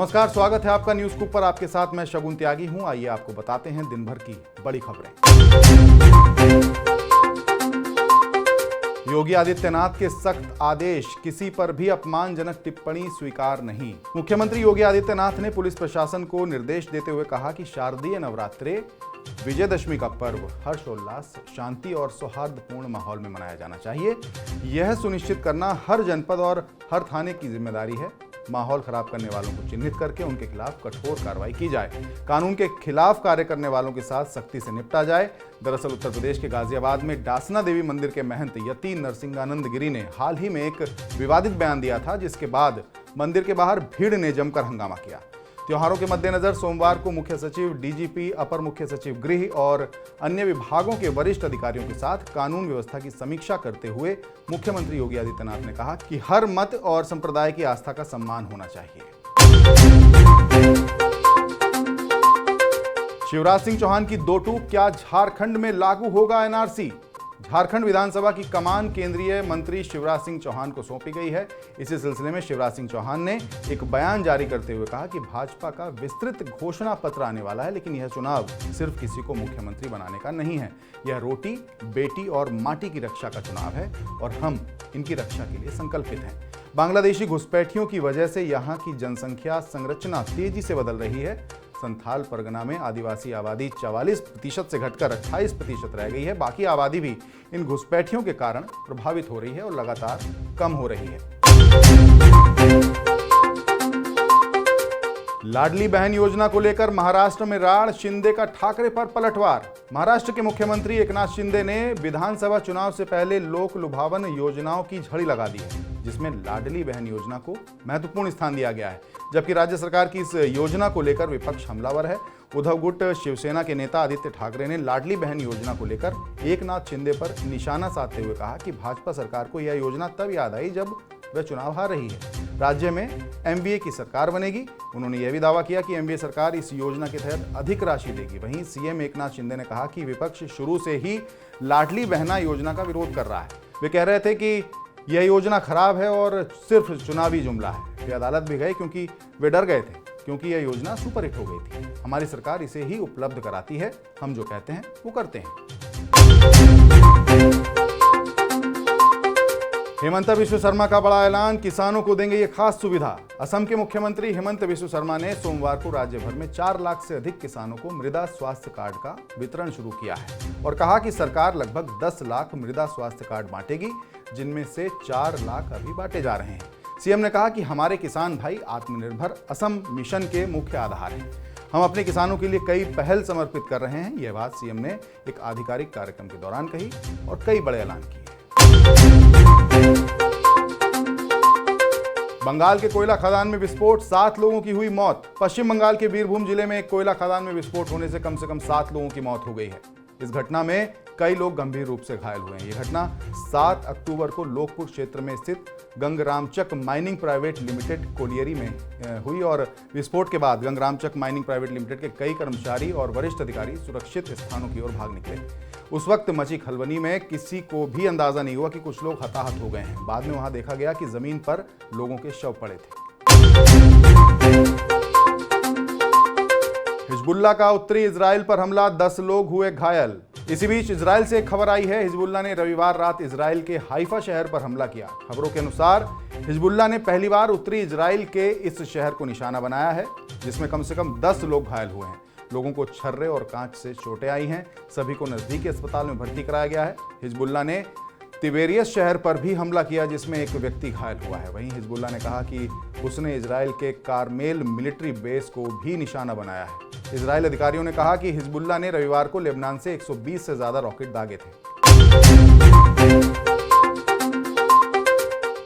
नमस्कार, स्वागत है आपका न्यूज स्कूप पर। आपके साथ मैं शगुन त्यागी हूं। आइए आपको बताते हैं दिन भर की बड़ी खबरें। योगी आदित्यनाथ के सख्त आदेश, किसी पर भी अपमानजनक टिप्पणी स्वीकार नहीं। मुख्यमंत्री योगी आदित्यनाथ ने पुलिस प्रशासन को निर्देश देते हुए कहा कि शारदीय नवरात्रे विजयदशमी का पर्व हर्षोल्लास, शांति और सौहार्दपूर्ण माहौल में मनाया जाना चाहिए। यह सुनिश्चित करना हर जनपद और हर थाने की जिम्मेदारी है। माहौल खराब करने वालों को चिन्हित करके उनके खिलाफ कठोर कार्रवाई की जाए। कानून के खिलाफ कार्य करने वालों के साथ सख्ती से निपटा जाए। दरअसल उत्तर प्रदेश के गाजियाबाद में डासना देवी मंदिर के महंत यति नरसिंहानंद गिरी ने हाल ही में एक विवादित बयान दिया था, जिसके बाद मंदिर के बाहर भीड़ ने जमकर हंगामा किया। त्योहारों के मद्देनजर सोमवार को मुख्य सचिव, डीजीपी, अपर मुख्य सचिव गृह और अन्य विभागों के वरिष्ठ अधिकारियों के साथ कानून व्यवस्था की समीक्षा करते हुए मुख्यमंत्री योगी आदित्यनाथ ने कहा कि हर मत और संप्रदाय की आस्था का सम्मान होना चाहिए। शिवराज सिंह चौहान की दो टूक, क्या झारखंड में लागू होगा एनआरसी? झारखंड विधानसभा की कमान केंद्रीय मंत्री शिवराज सिंह चौहान को सौंपी गई है। इसी सिलसिले में शिवराज सिंह चौहान ने एक बयान जारी करते हुए कहा कि भाजपा का विस्तृत घोषणा पत्र आने वाला है, लेकिन यह चुनाव सिर्फ किसी को मुख्यमंत्री बनाने का नहीं है। यह रोटी, बेटी और माटी की रक्षा का चुनाव है और हम इनकी रक्षा के लिए संकल्पित हैं। बांग्लादेशी घुसपैठियों की वजह से यहाँ की जनसंख्या संरचना तेजी से बदल रही है। संथाल परगना में आदिवासी आबादी 44% से घटकर 28% रह गई है। बाकी आबादी भी इन घुसपैठियों के कारण प्रभावित हो रही है और लगातार कम हो रही है। लाडली बहन योजना को लेकर महाराष्ट्र में राड़, शिंदे का ठाकरे पर पलटवार। महाराष्ट्र के मुख्यमंत्री एकनाथ शिंदे ने विधानसभा चुनाव से पहले लोक लुभावन योजनाओं की झड़ी लगा दी है, जिसमें लाडली बहन योजना को महत्वपूर्ण स्थान दिया गया है। जबकि राज्य सरकार की इस योजना को लेकर विपक्ष हमलावर है। उद्धव गुट शिवसेना के नेता आदित्य ठाकरे ने लाडली बहन योजना को लेकर एकनाथ शिंदे पर निशाना साधते हुए कहा कि भाजपा सरकार को यह योजना तब याद आई जब वह चुनाव हार रही है। राज्य में एमवीए की सरकार बनेगी। उन्होंने यह भी दावा किया कि एमवीए सरकार इस योजना के तहत अधिक राशि देगी। वहीं सीएम एकनाथ शिंदे ने कहा कि विपक्ष शुरू से ही लाडली बहना योजना का विरोध कर रहा है। वे कह रहे थे कि यह योजना खराब है और सिर्फ चुनावी जुमला है। वे अदालत भी गए क्योंकि वे डर गए थे, क्योंकि यह योजना सुपरहिट हो गई थी। हमारी सरकार इसे ही उपलब्ध कराती है। हम जो कहते हैं वो करते हैं। हिमंत बिस्व शर्मा का बड़ा ऐलान, किसानों को देंगे ये खास सुविधा। असम के मुख्यमंत्री हिमंत बिस्व शर्मा ने सोमवार को राज्य भर में 4 लाख से अधिक किसानों को मृदा स्वास्थ्य कार्ड का वितरण शुरू किया है और कहा कि सरकार लगभग 10 लाख मृदा स्वास्थ्य कार्ड बांटेगी, जिनमें से 4 लाख अभी बांटे जा रहे हैं। सीएम ने कहा कि हमारे किसान भाई आत्मनिर्भर असम मिशन के मुख्य आधार हैं। हम अपने किसानों के लिए कई पहल समर्पित कर रहे हैं। यह बात सीएम ने एक आधिकारिक कार्यक्रम के दौरान कही और कई बड़े ऐलान किए। बंगाल के कोयला खदान में विस्फोट, 7 लोगों की हुई मौत। पश्चिम बंगाल के बीरभूम जिले में एक कोयला खदान में विस्फोट होने से कम 7 लोगों की मौत हो गई है। इस घटना में कई लोग गंभीर रूप से घायल हुए हैं। यह घटना 7 अक्टूबर को लोकपुर क्षेत्र में स्थित गंगरामचक माइनिंग प्राइवेट लिमिटेड कोलियरी में हुई और विस्फोट के बाद गंगरामचक माइनिंग प्राइवेट लिमिटेड के कई कर्मचारी और वरिष्ठ अधिकारी सुरक्षित स्थानों की ओर भाग निकले। उस वक्त मची खलबली में किसी को भी अंदाजा नहीं हुआ कि कुछ लोग हताहत हो गए हैं। बाद में वहां देखा गया कि जमीन पर लोगों के शव पड़े थे। हिजबुल्लाह का उत्तरी इजराइल पर हमला, 10 लोग हुए घायल। इसी बीच इजराइल से एक खबर आई है। हिजबुल्लाह ने रविवार रात इजराइल के हाइफा शहर पर हमला किया। खबरों के अनुसार हिजबुल्लाह ने पहली बार उत्तरी इजराइल के इस शहर को निशाना बनाया है, जिसमें कम से कम 10 लोग घायल हुए हैं। लोगों को छर्रे और कांच से चोटें आई हैं। सभी को नजदीकी अस्पताल में भर्ती कराया गया है। हिजबुल्लाह ने तिबेरियस शहर पर भी हमला किया, जिसमें एक व्यक्ति घायल हुआ है। वहीं हिजबुल्लाह ने कहा कि उसने इजराइल के कारमेल मिलिट्री बेस को भी निशाना बनाया है। इजराइल अधिकारियों ने कहा कि हिजबुल्लाह ने रविवार को लेबनान से 120 से ज्यादा रॉकेट दागे थे।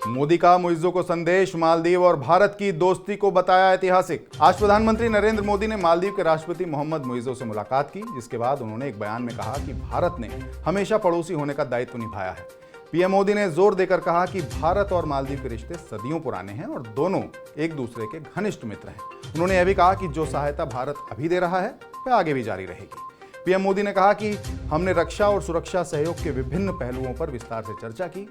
मोदी का मुइज्जों को संदेश, मालदीव और भारत की दोस्ती को बताया ऐतिहासिक। आज प्रधानमंत्री नरेंद्र मोदी ने मालदीव के राष्ट्रपति मोहम्मद मुइज्जो से मुलाकात की, जिसके बाद उन्होंने एक बयान में कहा कि भारत ने हमेशा पड़ोसी होने का दायित्व निभाया है। पीएम मोदी ने जोर देकर कहा कि भारत और मालदीव के रिश्ते सदियों पुराने हैं और दोनों एक दूसरे के घनिष्ठ मित्र हैं। उन्होंने यह भी कहा कि जो सहायता भारत अभी दे रहा है वह आगे भी जारी रहेगी। पीएम मोदी ने कहा कि हमने रक्षा और सुरक्षा सहयोग के विभिन्न पहलुओं पर विस्तार से चर्चा की।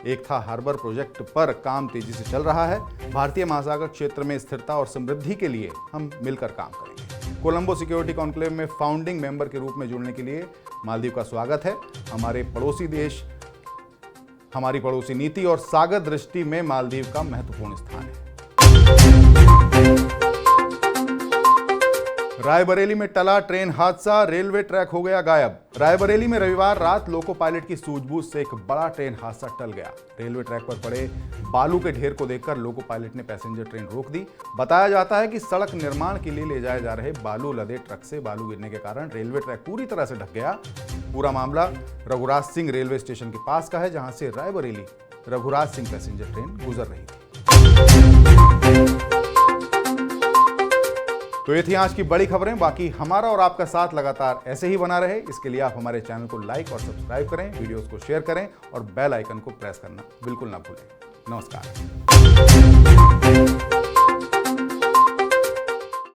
एकथा हार्बर प्रोजेक्ट पर काम तेजी से चल रहा है। भारतीय महासागर क्षेत्र में स्थिरता और समृद्धि के लिए हम मिलकर काम करेंगे। कोलंबो सिक्योरिटी कॉन्क्लेव में फाउंडिंग मेंबर के रूप में जुड़ने के लिए मालदीव का स्वागत है। हमारे पड़ोसी देश, हमारी पड़ोसी नीति और सागर दृष्टि में मालदीव का महत्वपूर्ण स्थान है। रायबरेली में टला ट्रेन हादसा, रेलवे ट्रैक हो गया गायब। रायबरेली में रविवार रात लोको पायलट की सूझबूझ से एक बड़ा ट्रेन हादसा टल गया। रेलवे ट्रैक पर पड़े बालू के ढेर को देखकर लोको पायलट ने पैसेंजर ट्रेन रोक दी। बताया जाता है कि सड़क निर्माण के लिए ले जाए जा रहे बालू लदे ट्रक से बालू गिरने के कारण रेलवे ट्रैक पूरी तरह से ढक गया। पूरा मामला रघुराज सिंह रेलवे स्टेशन के पास का है, जहां से रायबरेली रघुराज सिंह पैसेंजर ट्रेन गुजर रही थी। तो ये थी आज की बड़ी खबरें। बाकी हमारा और आपका साथ लगातार ऐसे ही बना रहे, इसके लिए आप हमारे चैनल को लाइक और सब्सक्राइब करें, वीडियोस को शेयर करें और बेल आइकन को प्रेस करना बिल्कुल ना भूलें। नमस्कार।